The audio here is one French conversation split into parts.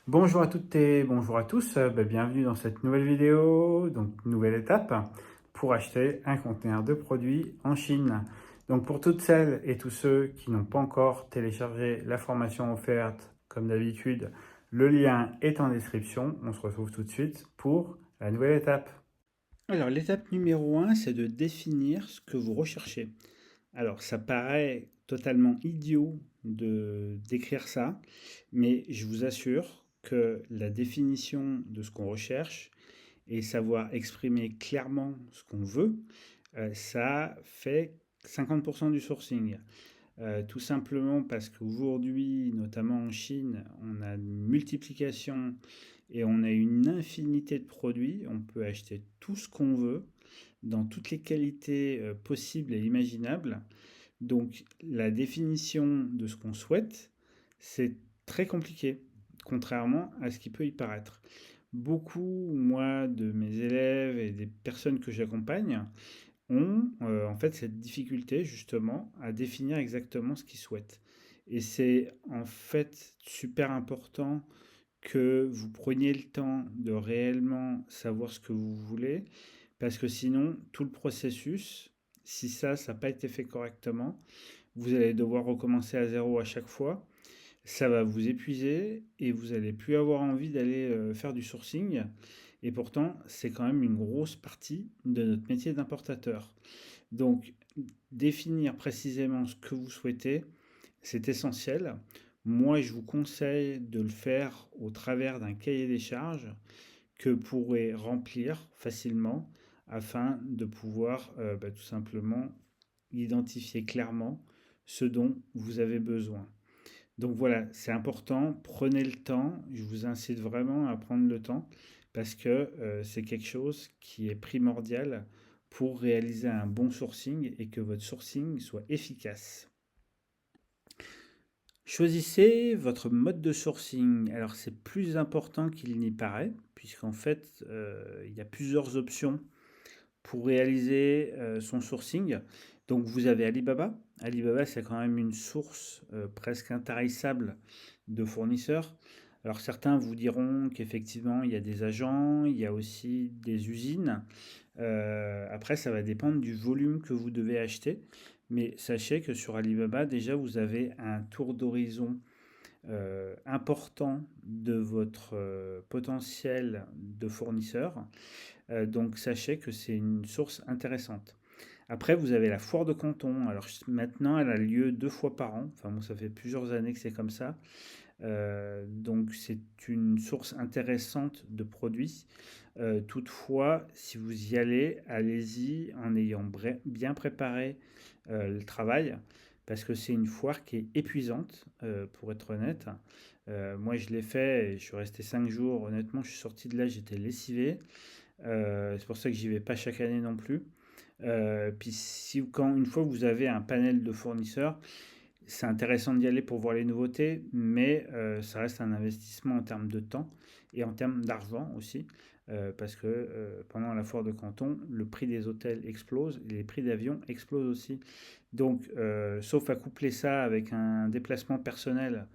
Bonjour à toutes et bonjour à tous, bienvenue dans cette nouvelle vidéo, donc nouvelle étape pour acheter un conteneur de produits en Chine. Donc pour toutes celles et tous ceux qui n'ont pas encore téléchargé la formation offerte, comme d'habitude, le lien est en description. On se retrouve tout de suite pour la nouvelle étape. Alors l'étape numéro 1, c'est de définir ce que vous recherchez. Alors, ça paraît totalement idiot de d'écrire ça, mais je vous assure que la définition de ce qu'on recherche et savoir exprimer clairement ce qu'on veut, ça fait 50% du sourcing. Tout simplement parce qu'aujourd'hui, notamment en Chine, on a une multiplication et on a une infinité de produits. On peut acheter tout ce qu'on veut dans toutes les qualités possibles et imaginables. Donc la définition de ce qu'on souhaite, c'est très compliqué, contrairement à ce qui peut y paraître. Beaucoup, moi, de mes élèves et des personnes que j'accompagne ont en fait cette difficulté justement à définir exactement ce qu'ils souhaitent. Et c'est en fait super important que vous preniez le temps de réellement savoir ce que vous voulez, parce que sinon, tout le processus, si ça n'a pas été fait correctement, vous allez devoir recommencer à zéro à chaque fois. Ça va vous épuiser et vous n'allez plus avoir envie d'aller faire du sourcing. Et pourtant, c'est quand même une grosse partie de notre métier d'importateur. Donc, définir précisément ce que vous souhaitez, c'est essentiel. Moi, je vous conseille de le faire au travers d'un cahier des charges que vous pourrez remplir facilement afin de pouvoir tout simplement identifier clairement ce dont vous avez besoin. Donc voilà, c'est important, prenez le temps, je vous incite vraiment à prendre le temps parce que c'est quelque chose qui est primordial pour réaliser un bon sourcing et que votre sourcing soit efficace. Choisissez votre mode de sourcing. Alors c'est plus important qu'il n'y paraît, puisqu'en fait il y a plusieurs options pour réaliser son sourcing. Donc vous avez Alibaba. Alibaba, c'est quand même une source presque intarissable de fournisseurs. Alors certains vous diront qu'effectivement, il y a des agents, il y a aussi des usines. Après, ça va dépendre du volume que vous devez acheter. Mais sachez que sur Alibaba, déjà, vous avez un tour d'horizon important de votre potentiel de fournisseurs. Donc sachez que c'est une source intéressante. Après, vous avez la foire de Canton. Alors maintenant, elle a lieu 2 fois par an. Enfin bon, ça fait plusieurs années que c'est comme ça. Donc c'est une source intéressante de produits. Toutefois, si vous y allez, allez-y en ayant bien préparé le travail, parce que c'est une foire qui est épuisante, pour être honnête. Moi, je l'ai fait et je suis resté 5 jours. Honnêtement, je suis sorti de là, j'étais lessivé. C'est pour ça que j'y vais pas chaque année non plus. Puis si, quand une fois que vous avez un panel de fournisseurs, c'est intéressant d'y aller pour voir les nouveautés, mais ça reste un investissement en termes de temps et en termes d'argent aussi, parce que pendant la foire de Canton, le prix des hôtels explose et les prix d'avion explosent aussi. Donc, sauf à coupler ça avec un déplacement personnel,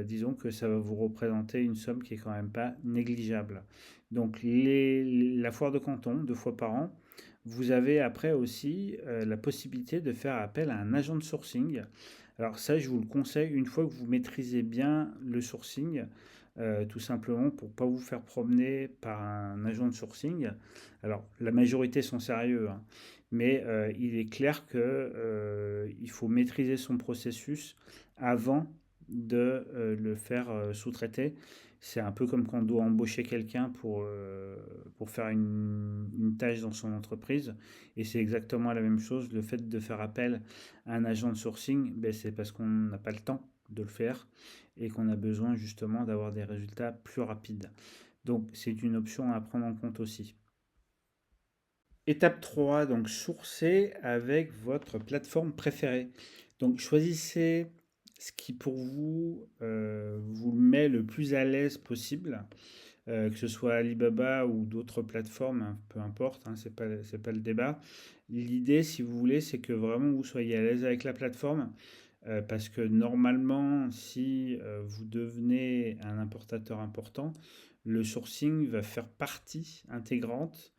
disons que ça va vous représenter une somme qui est quand même pas négligeable. Donc la foire de Canton, 2 fois par an, vous avez après aussi la possibilité de faire appel à un agent de sourcing. Alors ça, je vous le conseille une fois que vous maîtrisez bien le sourcing, tout simplement pour ne pas vous faire promener par un agent de sourcing. Alors la majorité sont sérieux, hein, mais il est clair que il faut maîtriser son processus avant de le faire sous-traiter. C'est un peu comme quand on doit embaucher quelqu'un pour faire une tâche dans son entreprise. Et c'est exactement la même chose. Le fait de faire appel à un agent de sourcing, ben, c'est parce qu'on n'a pas le temps de le faire et qu'on a besoin justement d'avoir des résultats plus rapides. Donc c'est une option à prendre en compte aussi. Étape 3, donc sourcer avec votre plateforme préférée. Donc choisissez ce qui pour vous vous met le plus à l'aise possible, que ce soit Alibaba ou d'autres plateformes, hein, peu importe, hein, c'est pas le débat. L'idée, si vous voulez, c'est que vraiment vous soyez à l'aise avec la plateforme. parce que normalement, si vous devenez un importateur important, le sourcing va faire partie intégrante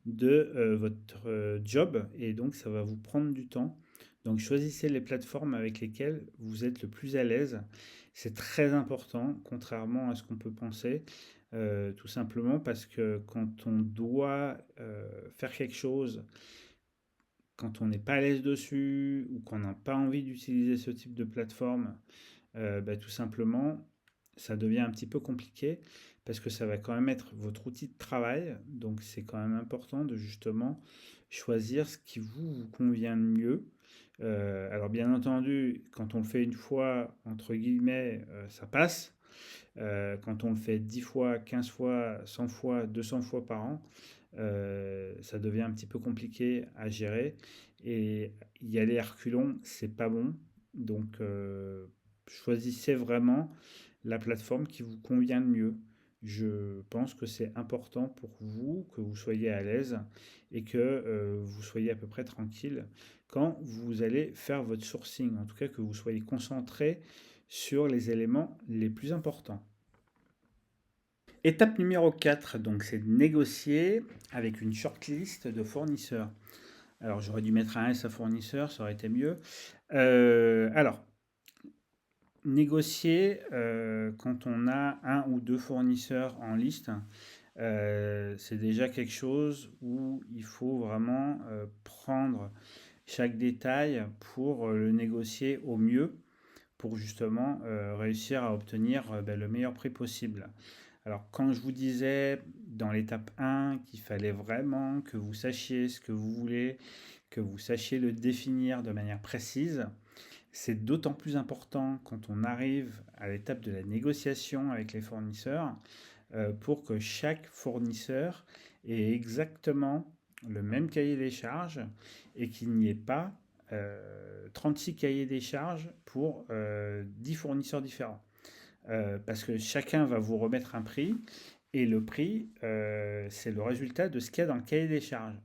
de votre job et donc ça va vous prendre du temps. Donc choisissez les plateformes avec lesquelles vous êtes le plus à l'aise. C'est très important, contrairement à ce qu'on peut penser, tout simplement parce que quand on doit faire quelque chose, quand on n'est pas à l'aise dessus ou qu'on n'a pas envie d'utiliser ce type de plateforme, bah, tout simplement, ça devient un petit peu compliqué parce que ça va quand même être votre outil de travail. Donc c'est quand même important de justement choisir ce qui vous convient le mieux. Alors bien entendu, quand on le fait une fois, entre guillemets, ça passe. Quand on le fait 10 fois, 15 fois, 100 fois, 200 fois par an, ça devient un petit peu compliqué à gérer. Et y aller à reculons, c'est pas bon. Donc, choisissez vraiment la plateforme qui vous convient le mieux. Je pense que c'est important pour vous que vous soyez à l'aise et que vous soyez à peu près tranquille quand vous allez faire votre sourcing. En tout cas, que vous soyez concentré sur les éléments les plus importants. Étape numéro 4, donc c'est de négocier avec une shortlist de fournisseurs. Alors j'aurais dû mettre un S à fournisseur, ça aurait été mieux. Alors, négocier quand on a un ou deux fournisseurs en liste, c'est déjà quelque chose où il faut vraiment prendre chaque détail pour le négocier au mieux, pour justement réussir à obtenir le meilleur prix possible. Alors, quand je vous disais dans l'étape 1 qu'il fallait vraiment que vous sachiez ce que vous voulez, que vous sachiez le définir de manière précise, c'est d'autant plus important quand on arrive à l'étape de la négociation avec les fournisseurs pour que chaque fournisseur ait exactement le même cahier des charges et qu'il n'y ait pas 36 cahiers des charges pour 10 fournisseurs différents. Parce que chacun va vous remettre un prix et le prix, c'est le résultat de ce qu'il y a dans le cahier des charges.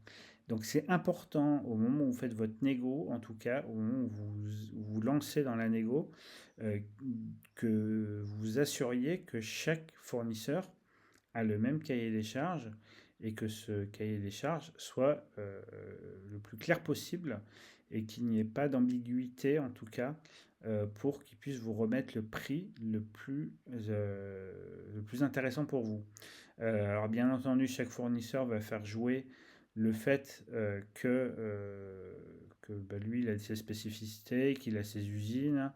Donc c'est important au moment où vous faites votre négo, en tout cas au moment où vous lancez dans la négo, euh, que vous assuriez que chaque fournisseur a le même cahier des charges et que ce cahier des charges soit le plus clair possible et qu'il n'y ait pas d'ambiguïté en tout cas pour qu'il puisse vous remettre le prix le plus intéressant pour vous. Alors bien entendu, chaque fournisseur va faire jouer le fait que lui, il a ses spécificités, qu'il a ses usines,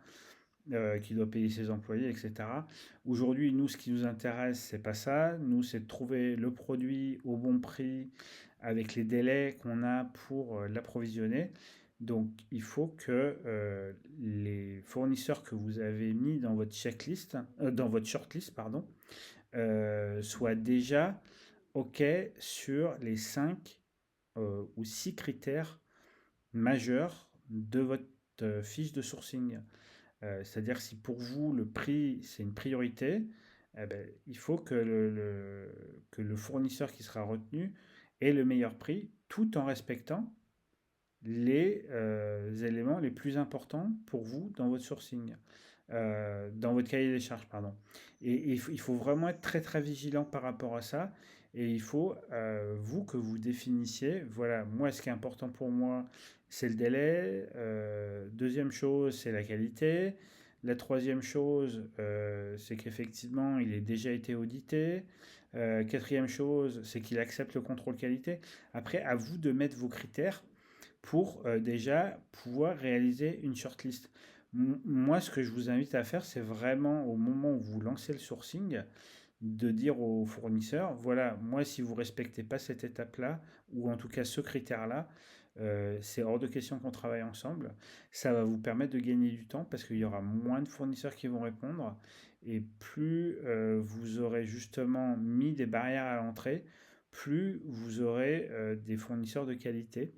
qui doit payer ses employés, etc. Aujourd'hui, nous, ce qui nous intéresse, c'est pas ça. Nous, c'est de trouver le produit au bon prix avec les délais qu'on a pour l'approvisionner. Donc, il faut que les fournisseurs que vous avez mis dans votre checklist, dans votre shortlist, pardon, soient déjà OK sur les 5 ou 6 critères majeurs de votre fiche de sourcing. C'est-à-dire si pour vous le prix c'est une priorité, eh ben, il faut que le fournisseur qui sera retenu ait le meilleur prix tout en respectant les éléments les plus importants pour vous dans votre sourcing, dans votre cahier des charges, pardon. Et il faut vraiment être très très vigilant par rapport à ça. Et il faut, vous, que vous définissiez, voilà, moi ce qui est important pour moi, c'est le délai. Deuxième chose, c'est la qualité. La troisième chose, c'est qu'effectivement, il ait déjà été audité. Quatrième chose, c'est qu'il accepte le contrôle qualité. Après, à vous de mettre vos critères pour déjà pouvoir réaliser une shortlist. Moi, ce que je vous invite à faire, c'est vraiment au moment où vous lancez le sourcing, de dire aux fournisseurs, voilà, moi, si vous ne respectez pas cette étape-là, ou en tout cas ce critère-là, c'est hors de question qu'on travaille ensemble. Ça va vous permettre de gagner du temps parce qu'il y aura moins de fournisseurs qui vont répondre. Et plus vous aurez justement mis des barrières à l'entrée, plus vous aurez des fournisseurs de qualité.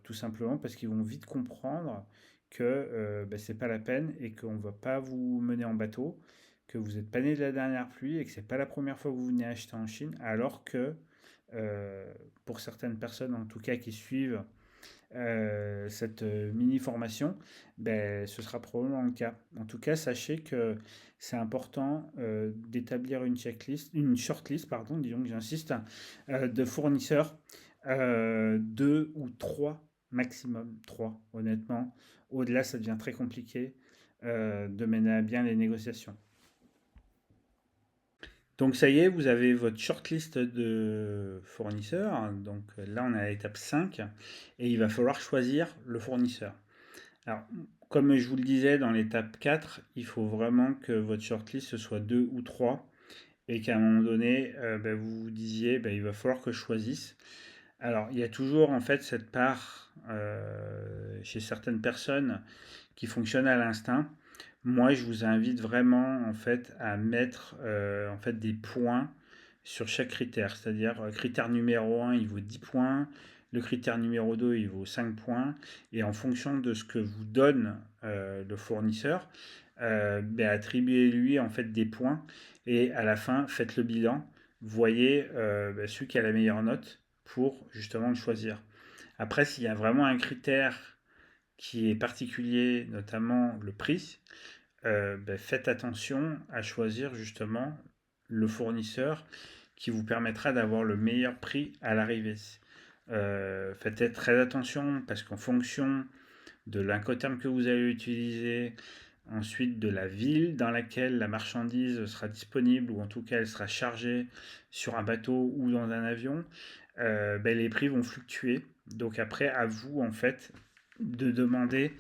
Tout simplement parce qu'ils vont vite comprendre que c'est pas la peine et qu'on ne va pas vous mener en bateau, que vous n'êtes pas né de la dernière pluie et que c'est pas la première fois que vous venez acheter en Chine, alors que pour certaines personnes en tout cas qui suivent cette mini formation, ben, ce sera probablement le cas. En tout cas, sachez que c'est important d'établir une checklist, une shortlist, pardon, disons que j'insiste, de fournisseurs, deux ou trois maximum, trois, honnêtement. Au-delà, ça devient très compliqué de mener à bien les négociations. Donc ça y est, vous avez votre shortlist de fournisseurs. Donc là, on est à l'étape 5 et il va falloir choisir le fournisseur. Alors, comme je vous le disais dans l'étape 4, il faut vraiment que votre shortlist ce soit 2 ou 3 et qu'à un moment donné, ben, vous vous disiez, ben, il va falloir que je choisisse. Alors, il y a toujours en fait cette part chez certaines personnes qui fonctionne à l'instinct. Moi, je vous invite vraiment en fait à mettre en fait des points sur chaque critère. C'est-à-dire, critère numéro 1, il vaut 10 points. Le critère numéro 2, il vaut 5 points. Et en fonction de ce que vous donne le fournisseur, ben, attribuez-lui en fait des points. Et à la fin, faites le bilan. Voyez ben, celui qui a la meilleure note pour justement le choisir. Après, s'il y a vraiment un critère qui est particulier, notamment le prix, ben, faites attention à choisir justement le fournisseur qui vous permettra d'avoir le meilleur prix à l'arrivée. Faites très attention parce qu'en fonction de l'incoterm que vous allez utiliser, ensuite de la ville dans laquelle la marchandise sera disponible ou en tout cas elle sera chargée sur un bateau ou dans un avion, ben, les prix vont fluctuer. Donc après, à vous en fait de demander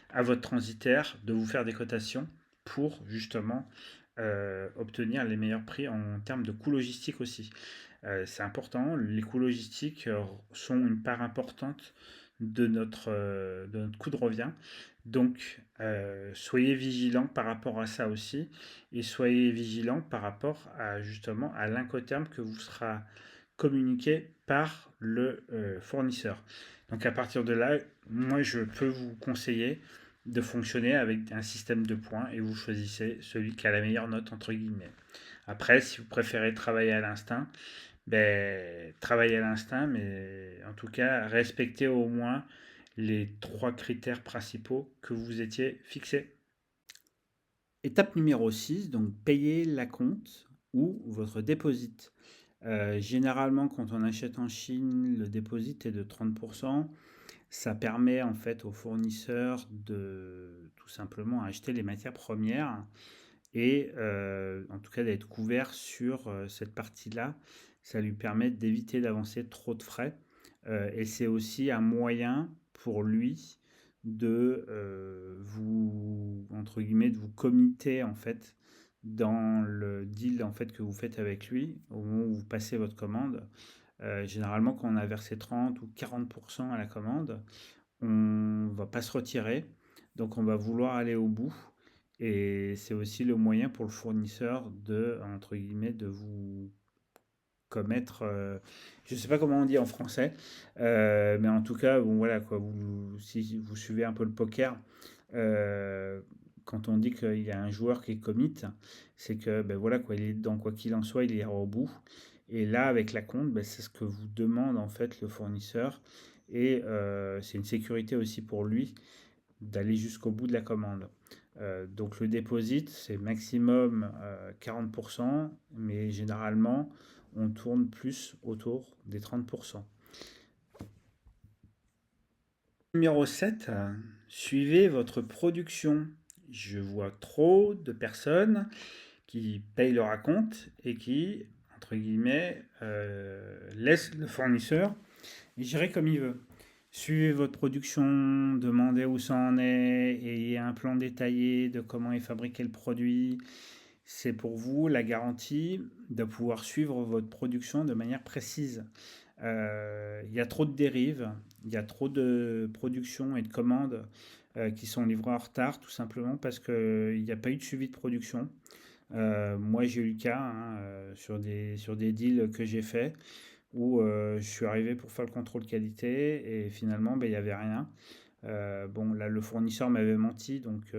à votre transitaire de vous faire des cotations pour justement obtenir les meilleurs prix en termes de coûts logistiques aussi. C'est important, les coûts logistiques sont une part importante de notre coût de revient. Donc, soyez vigilants par rapport à ça aussi et soyez vigilants par rapport à justement à l'incoterm que vous sera communiqué par le fournisseur. Donc à partir de là, moi je peux vous conseiller de fonctionner avec un système de points et vous choisissez celui qui a la meilleure note entre guillemets. Après, si vous préférez travailler à l'instinct, ben, travaillez à l'instinct, mais en tout cas, respectez au moins les trois critères principaux que vous étiez fixés. Étape numéro 6, donc payer la compte ou votre déposit. Généralement, quand on achète en Chine, le déposit est de 30%. Ça permet en fait aux fournisseurs de tout simplement acheter les matières premières et en tout cas d'être couvert sur cette partie-là. Ça lui permet d'éviter d'avancer trop de frais. Et c'est aussi un moyen pour lui de vous, entre guillemets, de vous committer en fait dans le deal en fait que vous faites avec lui au moment où vous passez votre commande. Généralement, quand on a versé 30 ou 40% à la commande, on ne va pas se retirer, donc on va vouloir aller au bout. Et c'est aussi le moyen pour le fournisseur de, entre guillemets, de vous commettre, je ne sais pas comment on dit en français, mais en tout cas, bon voilà quoi, si vous suivez un peu le poker, euh, quand on dit qu'il y a un joueur qui est commit, c'est que ben voilà quoi, il est dans quoi qu'il en soit, il ira au bout. Et là, avec la compte, ben, c'est ce que vous demande en fait le fournisseur, et c'est une sécurité aussi pour lui d'aller jusqu'au bout de la commande. Donc le deposit, c'est maximum 40%, mais généralement, on tourne plus autour des 30%. Numéro 7, suivez votre production. Je vois trop de personnes qui payent leur acompte et qui, entre guillemets, laissent le fournisseur gérer comme il veut. Suivez votre production, demandez où ça en est, ayez un plan détaillé de comment est fabriqué le produit. C'est pour vous la garantie de pouvoir suivre votre production de manière précise. Il y a trop de dérives, il y a trop de productions et de commandes qui sont livrées en retard, tout simplement parce qu'il n'y a pas eu de suivi de production. Moi, j'ai eu le cas hein, sur des deals que j'ai faits où je suis arrivé pour faire le contrôle qualité et finalement, ben, il n'y avait rien. Bon, là, le fournisseur m'avait menti, donc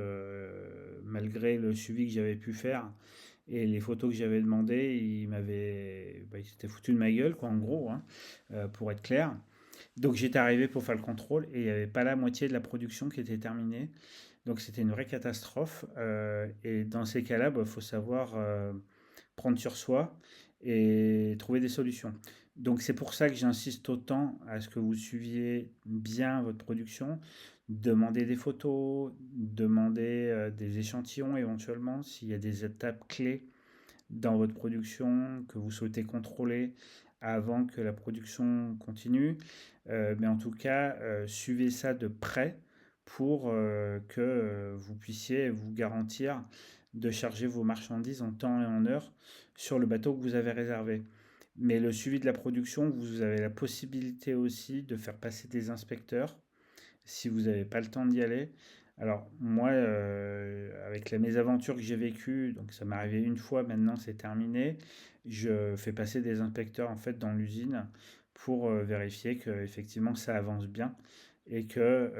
malgré le suivi que j'avais pu faire et les photos que j'avais demandées, il s'était foutu de ma gueule, quoi, en gros, hein, pour être clair. Donc j'étais arrivé pour faire le contrôle et il n'y avait pas la moitié de la production qui était terminée. Donc c'était une vraie catastrophe. Et dans ces cas-là, il faut savoir prendre sur soi et trouver des solutions. Donc c'est pour ça que j'insiste autant à ce que vous suiviez bien votre production, demandez des photos, demandez des échantillons éventuellement s'il y a des étapes clés dans votre production que vous souhaitez contrôler avant que la production continue. Mais en tout cas, suivez ça de près pour que vous puissiez vous garantir de charger vos marchandises en temps et en heure sur le bateau que vous avez réservé. Mais le suivi de la production, vous avez la possibilité aussi de faire passer des inspecteurs si vous n'avez pas le temps d'y aller. Alors moi, avec la mésaventure que j'ai vécue, donc ça m'est arrivé une fois, maintenant c'est terminé, je fais passer des inspecteurs en fait dans l'usine pour vérifier que effectivement ça avance bien et que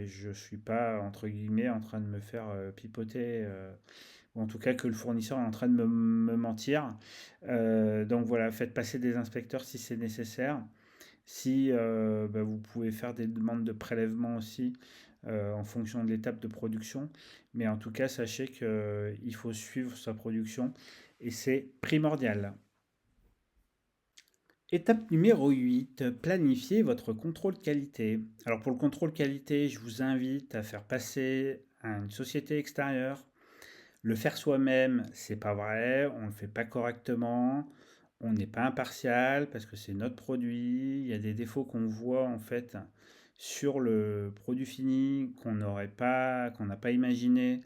je ne suis pas entre guillemets en train de me faire pipoter, ou en tout cas que le fournisseur est en train de me mentir. Donc voilà, faites passer des inspecteurs si c'est nécessaire. Si vous pouvez faire des demandes de prélèvement aussi en fonction de l'étape de production. Mais en tout cas, sachez qu'il faut suivre sa production et c'est primordial. Étape numéro 8, planifier votre contrôle qualité. Alors pour le contrôle qualité, je vous invite à faire passer à une société extérieure. Le faire soi-même, c'est pas vrai, on le fait pas correctement, on n'est pas impartial parce que c'est notre produit, il y a des défauts qu'on voit en fait sur le produit fini qu'on n'a pas imaginé.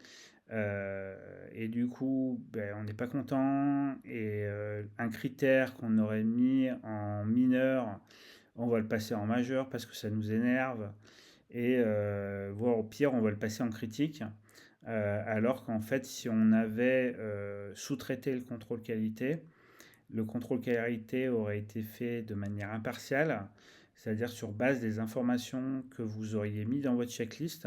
Et du coup, on n'est pas content. Et un critère qu'on aurait mis en mineur, on va le passer en majeur parce que ça nous énerve. Et voire au pire, on va le passer en critique. Alors qu'en fait, si on avait sous-traité le contrôle qualité aurait été fait de manière impartiale, c'est-à-dire sur base des informations que vous auriez mis dans votre checklist.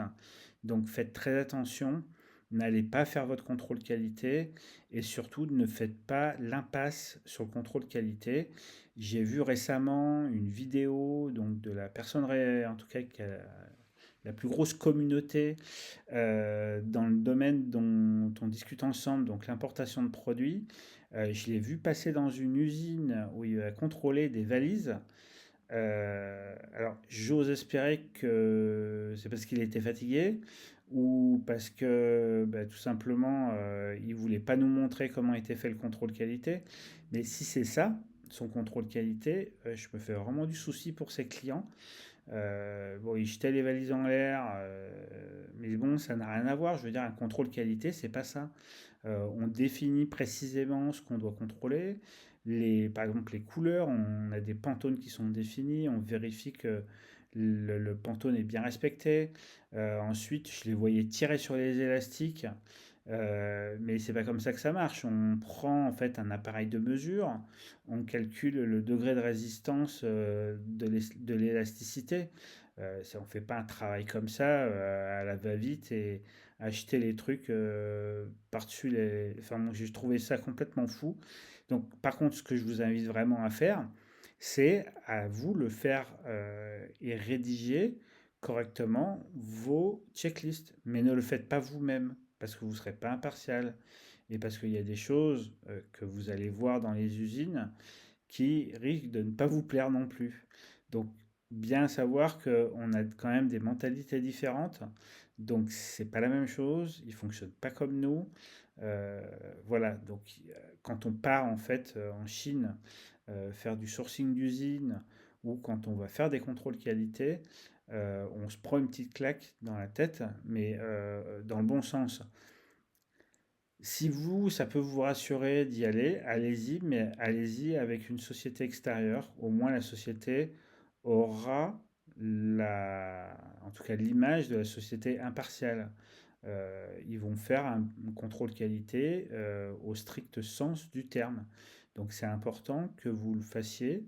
Donc faites très attention, n'allez pas faire votre contrôle qualité et surtout ne faites pas l'impasse sur le contrôle qualité. J'ai vu récemment une vidéo donc de la personne, en tout cas qui a la plus grosse communauté dans le domaine dont on discute ensemble, donc l'importation de produits. Je l'ai vu passer dans une usine où il a contrôlé des valises. Alors, j'ose espérer que c'est parce qu'il était fatigué ou parce que tout simplement il voulait pas nous montrer comment était fait le contrôle qualité. Mais si c'est ça, son contrôle qualité, je me fais vraiment du souci pour ses clients. Bon, il jetait les valises en l'air, mais bon, ça n'a rien à voir. Je veux dire, un contrôle qualité, c'est pas ça. On définit précisément ce qu'on doit contrôler. Par exemple, les couleurs, on a des pantones qui sont définis, on vérifie que le pantone est bien respecté. Ensuite, je les voyais tirer sur les élastiques, mais c'est pas comme ça que ça marche. On prend en fait un appareil de mesure, on calcule le degré de résistance de l'élasticité. On ne fait pas un travail comme ça à la va-vite et acheter les trucs par-dessus les. Enfin, moi, j'ai trouvé ça complètement fou. Donc, par contre, ce que je vous invite vraiment à faire, c'est à vous le faire et rédiger correctement vos checklists. Mais ne le faites pas vous-même parce que vous ne serez pas impartial et parce qu'il y a des choses que vous allez voir dans les usines qui risquent de ne pas vous plaire non plus. Donc, bien savoir qu'on a quand même des mentalités différentes. Donc, c'est pas la même chose. Ils fonctionnent pas comme nous. Euh, voilà. Donc, quand on part en fait en Chine faire du sourcing d'usine ou quand on va faire des contrôles qualité, on se prend une petite claque dans la tête, mais dans le bon sens. Si vous, ça peut vous rassurer d'y aller, allez-y, mais allez-y avec une société extérieure. Au moins, la société aura en tout cas l'image de la société impartiale. Ils vont faire un contrôle qualité au strict sens du terme. Donc, c'est important que vous le fassiez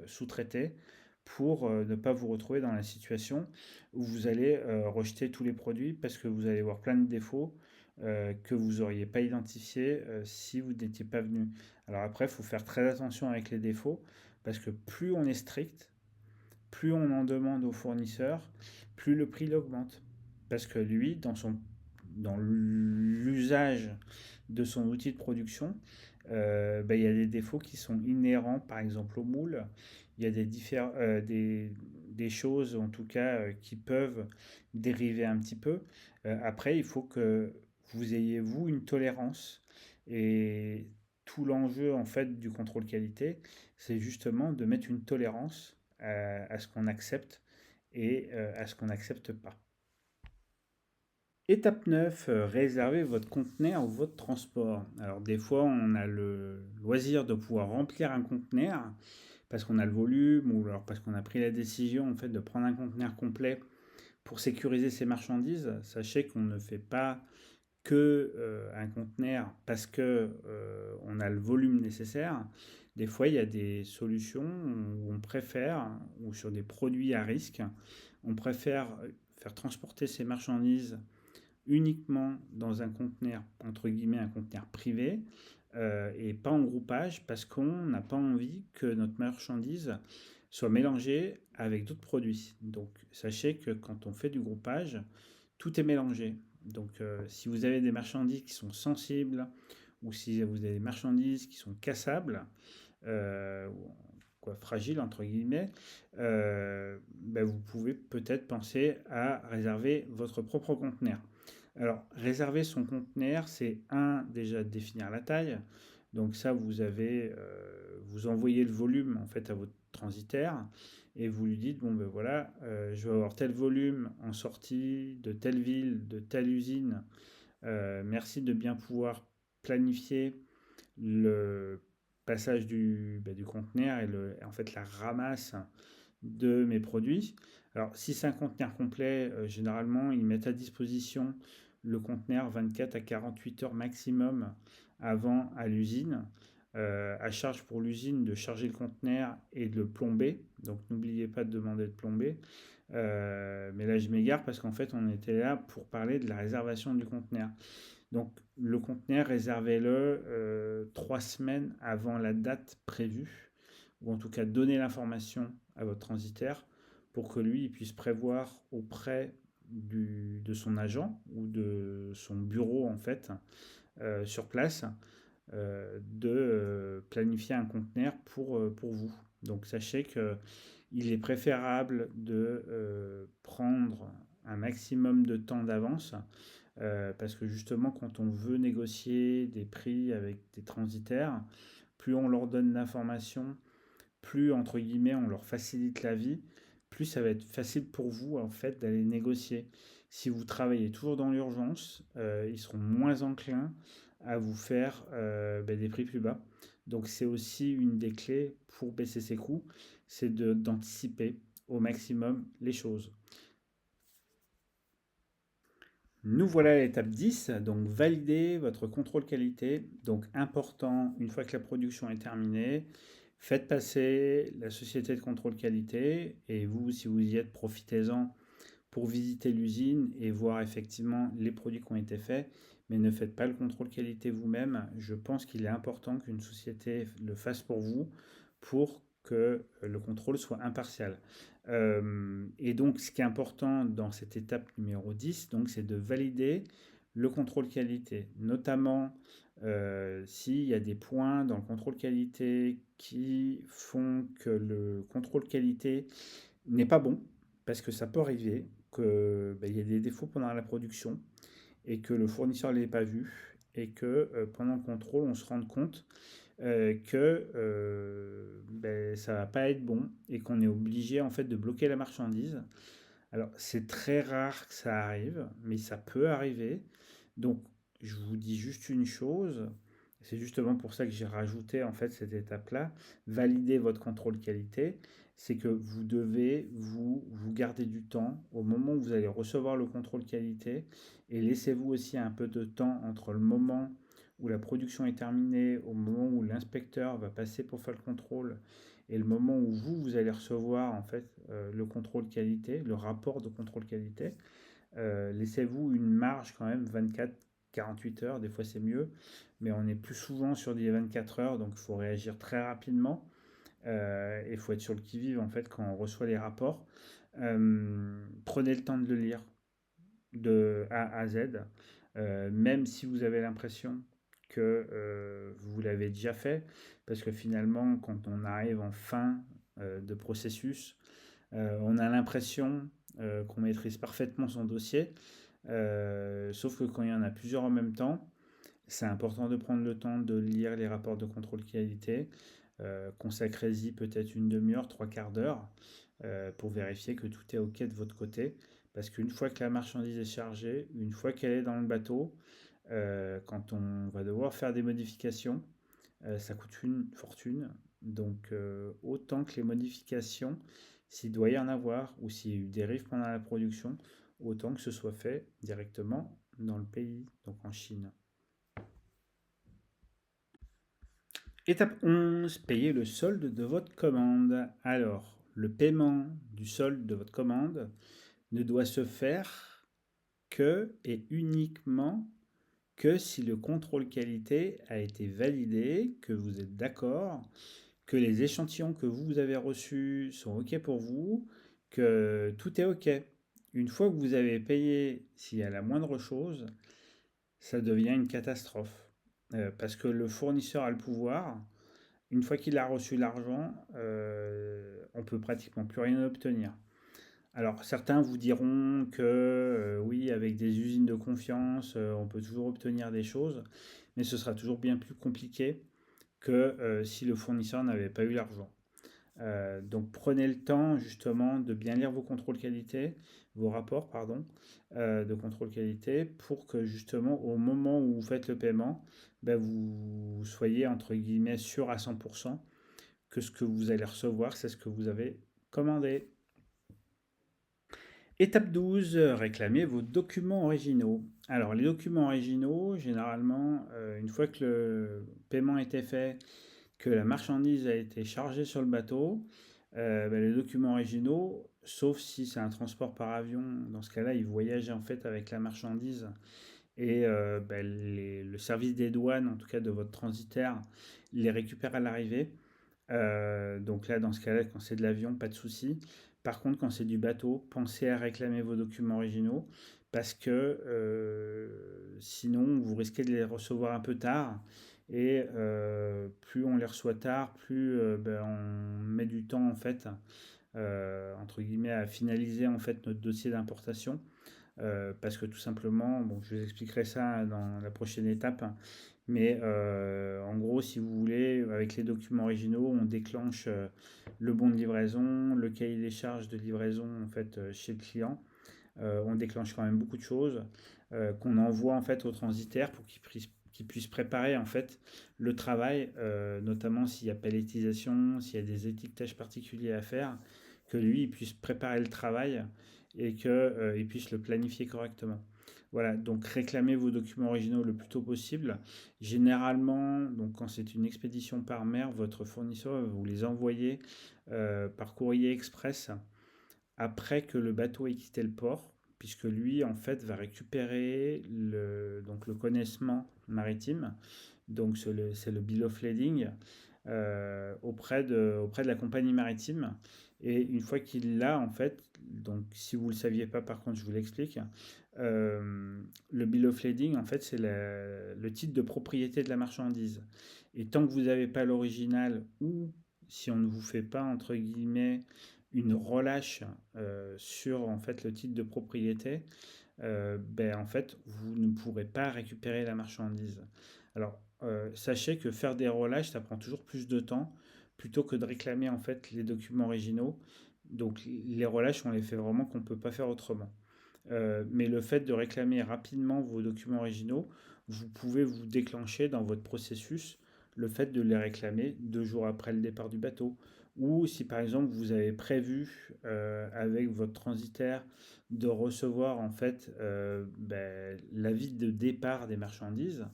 sous-traiter pour ne pas vous retrouver dans la situation où vous allez rejeter tous les produits parce que vous allez voir plein de défauts que vous n'auriez pas identifié si vous n'étiez pas venu. Alors après, il faut faire très attention avec les défauts parce que plus on est strict, plus on en demande au fournisseur, plus le prix l'augmente. Parce que lui, dans l'usage de son outil de production, il y a des défauts qui sont inhérents, par exemple au moule. Il y a des choses, en tout cas, qui peuvent dériver un petit peu. Après, il faut que vous ayez, vous, une tolérance. Et tout l'enjeu, en fait, du contrôle qualité, c'est justement de mettre une tolérance à ce qu'on accepte et à ce qu'on n'accepte pas. Étape 9, réservez votre conteneur ou votre transport. Alors des fois, on a le loisir de pouvoir remplir un conteneur parce qu'on a le volume ou alors parce qu'on a pris la décision en fait de prendre un conteneur complet pour sécuriser ses marchandises. Sachez qu'on ne fait pas que un conteneur parce que on a le volume nécessaire. Des fois, il y a des solutions où on préfère, ou sur des produits à risque, on préfère faire transporter ces marchandises uniquement dans un conteneur, entre guillemets, un conteneur privé, et pas en groupage, parce qu'on n'a pas envie que notre marchandise soit mélangée avec d'autres produits. Donc sachez que quand on fait du groupage, tout est mélangé. Donc si vous avez des marchandises qui sont sensibles, ou si vous avez des marchandises qui sont cassables, euh, quoi, fragiles entre guillemets, vous pouvez peut-être penser à réserver votre propre conteneur. Alors, réserver son conteneur, c'est déjà définir la taille. Donc ça, vous envoyez le volume en fait à votre transitaire et vous lui dites, bon ben voilà, je vais avoir tel volume en sortie de telle ville, de telle usine. Merci de bien pouvoir planifier le passage du conteneur et en fait la ramasse de mes produits. Alors, si c'est un conteneur complet, généralement, ils mettent à disposition le conteneur 24 à 48 heures maximum avant à l'usine. À charge pour l'usine de charger le conteneur et de le plomber. Donc, n'oubliez pas de demander de plomber. Mais là, je m'égare parce qu'en fait, on était là pour parler de la réservation du conteneur. Donc, le conteneur, réservez-le 3 semaines avant la date prévue, ou en tout cas, donnez l'information à votre transitaire pour que lui il puisse prévoir auprès de son agent ou de son bureau en fait sur place de planifier un conteneur pour vous. Donc sachez que il est préférable de prendre un maximum de temps d'avance parce que justement quand on veut négocier des prix avec des transitaires, plus on leur donne d'informations, plus entre guillemets on leur facilite la vie, plus ça va être facile pour vous en fait d'aller négocier. Si vous travaillez toujours dans l'urgence, ils seront moins enclins à vous faire des prix plus bas. Donc c'est aussi une des clés pour baisser ses coûts, c'est d'anticiper au maximum les choses. Nous voilà à l'étape 10, donc valider votre contrôle qualité. Donc important, une fois que la production est terminée, faites passer la société de contrôle qualité et vous, si vous y êtes, profitez-en pour visiter l'usine et voir effectivement les produits qui ont été faits, mais ne faites pas le contrôle qualité vous-même. Je pense qu'il est important qu'une société le fasse pour vous pour que le contrôle soit impartial. Et donc, ce qui est important dans cette étape numéro 10, donc, c'est de valider le contrôle qualité, notamment s'il y a des points dans le contrôle qualité qui font que le contrôle qualité n'est pas bon, parce que ça peut arriver qu'il y ait des défauts pendant la production et que le fournisseur ne l'ait pas vu et que pendant le contrôle, on se rende compte que ça va pas être bon et qu'on est obligé en fait de bloquer la marchandise. Alors c'est très rare que ça arrive, mais ça peut arriver. Donc je vous dis juste une chose, c'est justement pour ça que j'ai rajouté en fait cette étape-là, valider votre contrôle qualité, c'est que vous devez vous garder du temps au moment où vous allez recevoir le contrôle qualité et laissez-vous aussi un peu de temps entre le moment où la production est terminée, au moment où l'inspecteur va passer pour faire le contrôle et le moment où vous allez recevoir en fait le contrôle qualité, le rapport de contrôle qualité. Laissez-vous une marge quand même 24-48 heures, des fois c'est mieux, mais on est plus souvent sur des 24 heures, donc il faut réagir très rapidement. Il faut être sur le qui-vive en fait quand on reçoit les rapports. Prenez le temps de le lire de A à Z, même si vous avez l'impression que vous l'avez déjà fait, parce que finalement, quand on arrive en fin de processus, on a l'impression qu'on maîtrise parfaitement son dossier, sauf que quand il y en a plusieurs en même temps, c'est important de prendre le temps de lire les rapports de contrôle qualité, consacrez-y peut-être une demi-heure, trois quarts d'heure, pour vérifier que tout est OK de votre côté. Parce qu'une fois que la marchandise est chargée, une fois qu'elle est dans le bateau, quand on va devoir faire des modifications, ça coûte une fortune. Donc autant que les modifications, s'il doit y en avoir ou s'il y a eu des risques pendant la production, autant que ce soit fait directement dans le pays, donc en Chine. Étape 11, payer le solde de votre commande. Alors, le paiement du solde de votre commande ne doit se faire que et uniquement que si le contrôle qualité a été validé, que vous êtes d'accord, que les échantillons que vous avez reçus sont OK pour vous, que tout est OK. Une fois que vous avez payé, s'il y a la moindre chose, ça devient une catastrophe. Parce que le fournisseur a le pouvoir. Une fois qu'il a reçu l'argent, on peut pratiquement plus rien obtenir. Alors certains vous diront que oui, avec des usines de confiance, on peut toujours obtenir des choses, mais ce sera toujours bien plus compliqué que si le fournisseur n'avait pas eu l'argent. Donc prenez le temps justement de bien lire vos contrôles qualité, vos rapports pardon, de contrôle qualité pour que justement au moment où vous faites le paiement, ben, vous soyez entre guillemets sûr à 100% que ce que vous allez recevoir, c'est ce que vous avez commandé. Étape 12, réclamez vos documents originaux. Alors les documents originaux, généralement, une fois que le paiement a été fait, que la marchandise a été chargée sur le bateau, ben, les documents originaux, sauf si c'est un transport par avion, dans ce cas-là, ils voyagent en fait avec la marchandise et ben, le service des douanes, en tout cas de votre transitaire, les récupère à l'arrivée. Donc là, dans ce cas-là, quand c'est de l'avion, pas de souci. Par contre, quand c'est du bateau, pensez à réclamer vos documents originaux parce que sinon, vous risquez de les recevoir un peu tard. Et plus on les reçoit tard, plus ben, on met du temps en fait, entre guillemets, à finaliser en fait notre dossier d'importation. Parce que tout simplement, bon, je vous expliquerai ça dans la prochaine étape, hein, mais en gros, si vous voulez, avec les documents originaux, on déclenche le bon de livraison, le cahier des charges de livraison en fait chez le client. On déclenche quand même beaucoup de choses qu'on envoie en fait au transitaire pour qu'il puisse préparer en fait le travail, notamment s'il y a palettisation, s'il y a des étiquetages particuliers à faire, que lui il puisse préparer le travail et qu'il puisse le planifier correctement. Voilà, donc réclamez vos documents originaux le plus tôt possible. Généralement, donc quand c'est une expédition par mer, votre fournisseur va vous les envoyer par courrier express après que le bateau ait quitté le port, puisque lui, en fait, va récupérer donc le connaissement maritime, donc c'est le bill of lading, auprès de la compagnie maritime. Et une fois qu'il l'a, en fait, donc si vous ne le saviez pas, par contre, je vous l'explique, le bill of lading, en fait, c'est le titre de propriété de la marchandise. Et tant que vous n'avez pas l'original, ou si on ne vous fait pas, entre guillemets, une relâche sur en fait le titre de propriété, ben, en fait vous ne pourrez pas récupérer la marchandise. Alors sachez que faire des relâches ça prend toujours plus de temps plutôt que de réclamer en fait les documents originaux. Donc les relâches on les fait vraiment qu'on ne peut pas faire autrement. Mais le fait de réclamer rapidement vos documents originaux, vous pouvez vous déclencher dans votre processus le fait de les réclamer 2 jours après le départ du bateau. Ou si par exemple vous avez prévu avec votre transitaire de recevoir en fait ben, l'avis de départ des marchandises,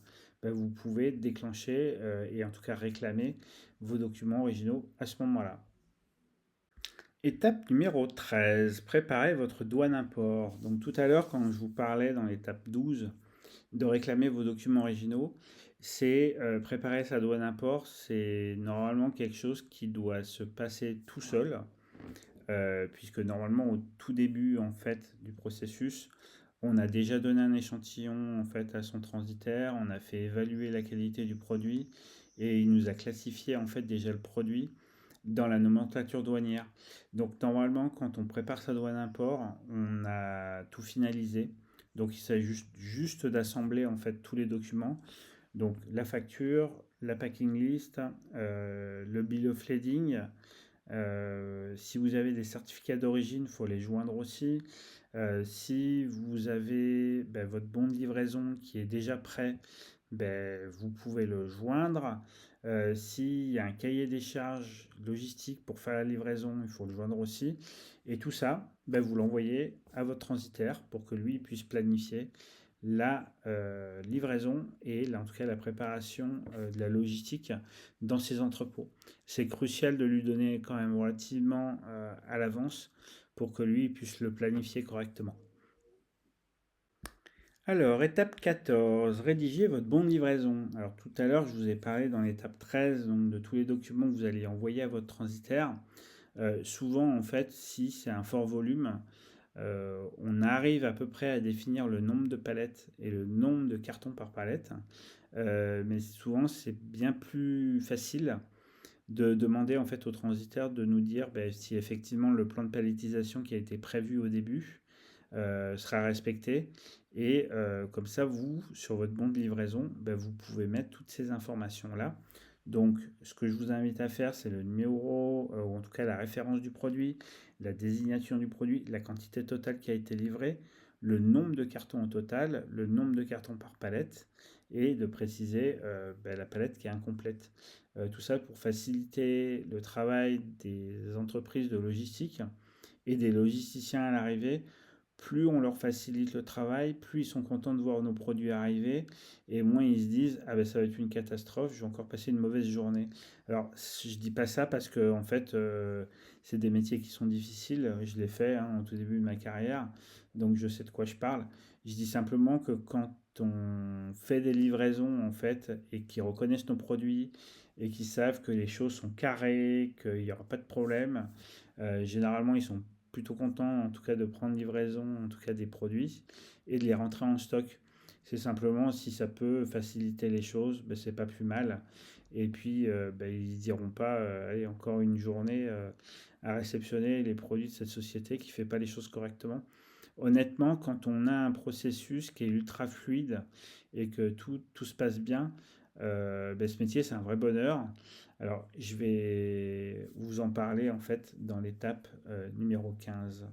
ben, vous pouvez déclencher et en tout cas réclamer vos documents originaux à ce moment-là. Étape numéro 13, préparez votre douane import. Donc tout à l'heure, quand je vous parlais dans l'étape 12 de réclamer vos documents originaux, c'est préparer sa douane import, c'est normalement quelque chose qui doit se passer tout seul, puisque normalement au tout début en fait du processus, on a déjà donné un échantillon en fait à son transitaire, on a fait évaluer la qualité du produit et il nous a classifié en fait déjà le produit dans la nomenclature douanière. Donc normalement, quand on prépare sa douane import, on a tout finalisé. Donc il s'agit juste d'assembler en fait tous les documents. Donc la facture, la packing list, le bill of lading. Si vous avez des certificats d'origine, il faut les joindre aussi. Si vous avez votre bon de livraison qui est déjà prêt, vous pouvez le joindre. S'il y a un cahier des charges logistique pour faire la livraison, il faut le joindre aussi. Et tout ça, vous l'envoyez à votre transitaire pour que lui puisse planifier la livraison et en tout cas la préparation de la logistique dans ses entrepôts. C'est crucial de lui donner quand même relativement à l'avance pour que lui puisse le planifier correctement. Alors, étape 14, rédiger votre bon de livraison. Alors, tout à l'heure, je vous ai parlé dans l'étape 13 donc, de tous les documents que vous allez envoyer à votre transitaire. Souvent, en fait, si c'est un fort volume, on arrive à peu près à définir le nombre de palettes et le nombre de cartons par palette. Mais souvent, c'est bien plus facile de demander en fait au transitaire de nous dire si effectivement le plan de palettisation qui a été prévu au début sera respecté. Et comme ça, vous, sur votre bon de livraison, vous pouvez mettre toutes ces informations-là. Donc, ce que je vous invite à faire, c'est le numéro, ou en tout cas la référence du produit, la désignation du produit, la quantité totale qui a été livrée, le nombre de cartons au total, le nombre de cartons par palette, et de préciser la palette qui est incomplète. Tout ça pour faciliter le travail des entreprises de logistique et des logisticiens à l'arrivée. Plus on leur facilite le travail, plus ils sont contents de voir nos produits arriver et moins ils se disent ah ben ça va être une catastrophe, je vais encore passer une mauvaise journée. Alors je dis pas ça parce que en fait c'est des métiers qui sont difficiles, je l'ai fait au tout début de ma carrière, donc je sais de quoi je parle. Je dis simplement que quand on fait des livraisons en fait et qu'ils reconnaissent nos produits et qu'ils savent que les choses sont carrées, qu'il n'y aura pas de problème, généralement ils sont plutôt contents en tout cas de prendre livraison en tout cas des produits et de les rentrer en stock. C'est simplement si ça peut faciliter les choses, c'est pas plus mal. Et puis ils diront pas allez encore une journée à réceptionner les produits de cette société qui fait pas les choses correctement. Honnêtement, quand on a un processus qui est ultra fluide et que tout se passe bien, ce métier, c'est un vrai bonheur. Alors, je vais vous en parler en fait dans l'étape numéro 15.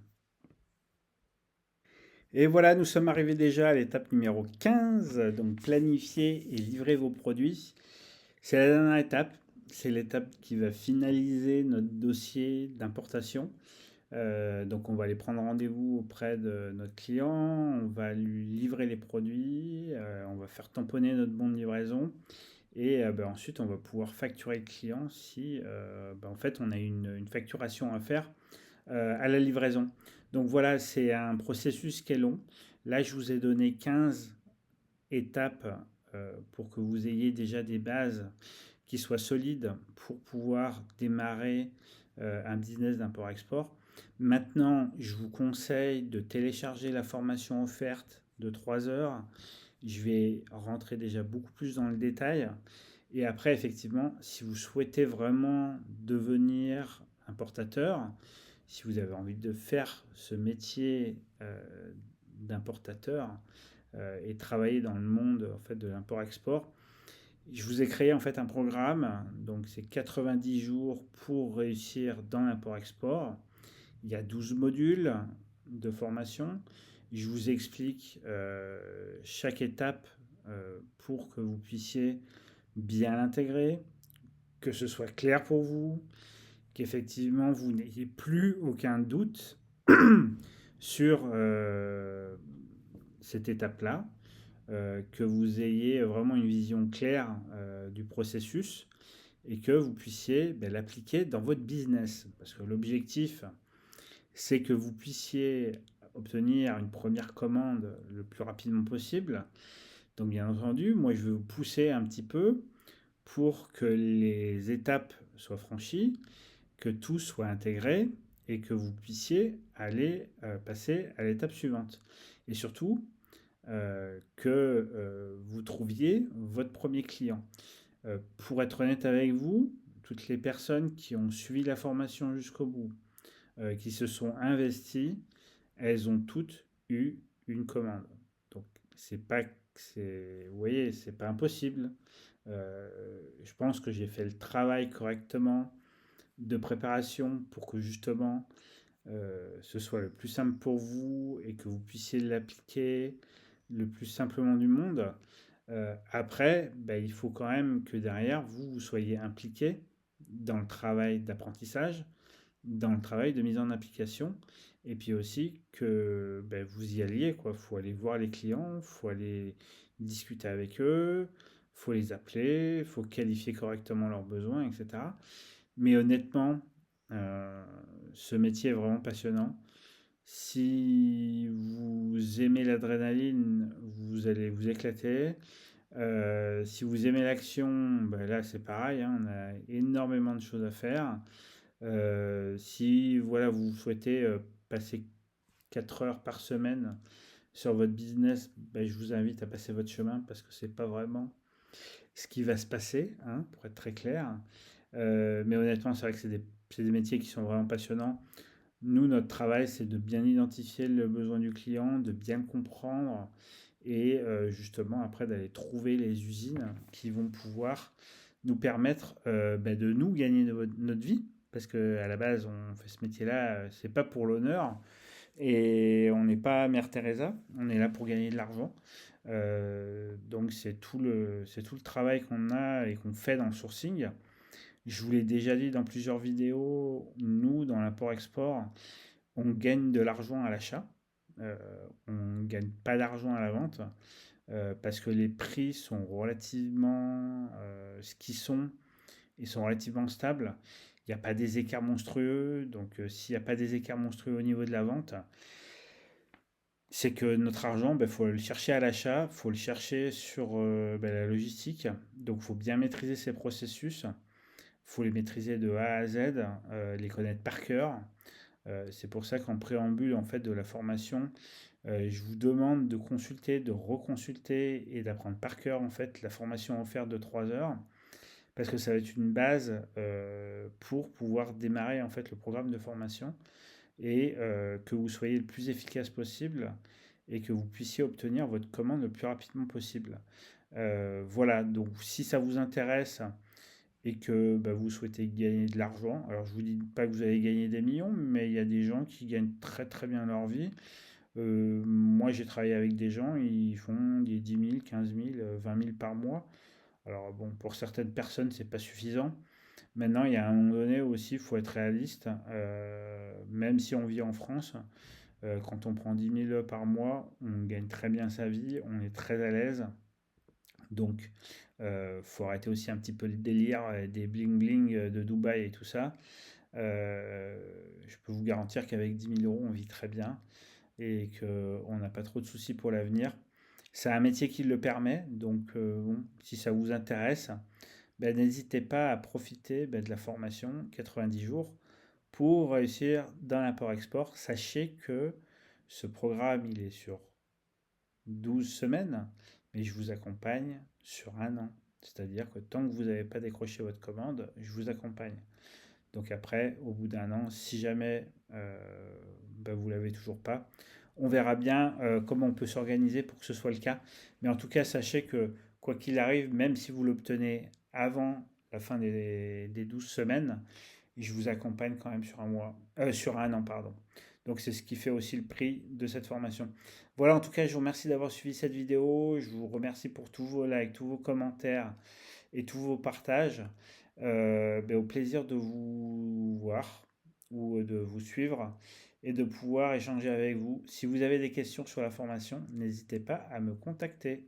Et voilà, nous sommes arrivés déjà à l'étape numéro 15, donc planifier et livrer vos produits. C'est la dernière étape, c'est l'étape qui va finaliser notre dossier d'importation. Donc on va aller prendre rendez-vous auprès de notre client, on va lui livrer les produits, on va faire tamponner notre bon de livraison et ensuite on va pouvoir facturer le client si en fait on a une facturation à faire à la livraison. Donc voilà, c'est un processus qui est long. Là je vous ai donné 15 étapes pour que vous ayez déjà des bases qui soient solides pour pouvoir démarrer un business d'import-export. Maintenant, je vous conseille de télécharger la formation offerte de 3 heures. Je vais rentrer déjà beaucoup plus dans le détail. Et après, effectivement, si vous souhaitez vraiment devenir importateur, si vous avez envie de faire ce métier d'importateur et travailler dans le monde en fait, de l'import-export, je vous ai créé en fait un programme, donc c'est 90 jours pour réussir dans l'import-export. Il y a 12 modules de formation. Je vous explique chaque étape pour que vous puissiez bien l'intégrer, que ce soit clair pour vous, qu'effectivement vous n'ayez plus aucun doute sur cette étape-là, que vous ayez vraiment une vision claire du processus et que vous puissiez l'appliquer dans votre business. Parce que l'objectif, c'est que vous puissiez obtenir une première commande le plus rapidement possible, Donc bien entendu, moi je vais vous pousser un petit peu pour que les étapes soient franchies, que tout soit intégré et que vous puissiez aller passer à l'étape suivante. Et surtout, que vous trouviez votre premier client. Pour être honnête avec vous, toutes les personnes qui ont suivi la formation jusqu'au bout, qui se sont investies, elles ont toutes eu une commande. Donc c'est pas, vous voyez, c'est pas impossible. Je pense que j'ai fait le travail correctement de préparation pour que justement ce soit le plus simple pour vous et que vous puissiez l'appliquer le plus simplement du monde. Après, bah, il faut quand même que derrière, vous soyez impliqué dans le travail d'apprentissage, dans le travail de mise en application, et puis aussi que bah, vous y alliez, quoi. Faut aller voir les clients, faut aller discuter avec eux, faut les appeler, faut qualifier correctement leurs besoins, etc. Mais honnêtement, euh, ce métier est vraiment passionnant. Si vous aimez l'adrénaline, vous allez vous éclater. Si vous aimez l'action, ben là c'est pareil, hein, on a énormément de choses à faire. Si voilà, vous souhaitez passer 4 heures par semaine sur votre business, ben, je vous invite à passer votre chemin parce que c'est pas vraiment ce qui va se passer, hein, pour être très clair. Mais honnêtement, c'est vrai que c'est des métiers qui sont vraiment passionnants. Nous, notre travail, c'est de bien identifier le besoin du client, de bien le comprendre et justement après d'aller trouver les usines qui vont pouvoir nous permettre bah, de nous gagner notre vie. Parce qu'à la base, on fait ce métier-là, c'est pas pour l'honneur et on n'est pas Mère Teresa, on est là pour gagner de l'argent. Donc c'est tout le travail qu'on a et qu'on fait dans le sourcing. Je vous l'ai déjà dit dans plusieurs vidéos, nous, dans l'import-export, on gagne de l'argent à l'achat. Euh, on ne gagne pas d'argent à la vente parce que les prix sont relativement ce qu'ils sont. Ils sont relativement stables. Il n'y a pas des écarts monstrueux. Donc, s'il n'y a pas des écarts monstrueux au niveau de la vente, c'est que notre argent, il faut le chercher à l'achat, il faut le chercher sur la logistique. Donc, il faut bien maîtriser ces processus. Il faut les maîtriser de A à Z, les connaître par cœur. C'est pour ça qu'en préambule en fait de la formation, je vous demande de consulter, de reconsulter et d'apprendre par cœur en fait la formation offerte de 3 heures parce que ça va être une base pour pouvoir démarrer en fait le programme de formation et que vous soyez le plus efficace possible et que vous puissiez obtenir votre commande le plus rapidement possible. Voilà, donc si ça vous intéresse et que bah, vous souhaitez gagner de l'argent, alors je vous dis pas que vous allez gagner des millions, mais il y a des gens qui gagnent très très bien leur vie. Moi j'ai travaillé avec des gens, ils font des 10 000, 15 000, 20 000 par mois. Alors bon, pour certaines personnes c'est pas suffisant. Maintenant il y a un moment donné aussi, il faut être réaliste. Même si on vit en France, quand on prend 10 000 par mois, on gagne très bien sa vie, on est très à l'aise. Donc, faut arrêter aussi un petit peu le délire des bling bling de Dubaï et tout ça. Je peux vous garantir qu'avec 10 000 euros, on vit très bien et qu'on n'a pas trop de soucis pour l'avenir. C'est un métier qui le permet, donc bon, si ça vous intéresse, ben, n'hésitez pas à profiter ben, de la formation 90 jours pour réussir dans l'import-export. Sachez que ce programme, il est sur 12 semaines, mais je vous accompagne sur un an. C'est-à-dire que tant que vous n'avez pas décroché votre commande, je vous accompagne. Donc après, au bout d'un an, si jamais bah, vous ne l'avez toujours pas, on verra bien comment on peut s'organiser pour que ce soit le cas. Mais en tout cas, sachez que quoi qu'il arrive, même si vous l'obtenez avant la fin des 12 semaines, je vous accompagne quand même sur un mois, sur un an, pardon. Donc c'est ce qui fait aussi le prix de cette formation. Voilà, en tout cas, je vous remercie d'avoir suivi cette vidéo. Je vous remercie pour tous vos likes, tous vos commentaires et tous vos partages. Ben, au plaisir de vous voir ou de vous suivre et de pouvoir échanger avec vous. Si vous avez des questions sur la formation, n'hésitez pas à me contacter.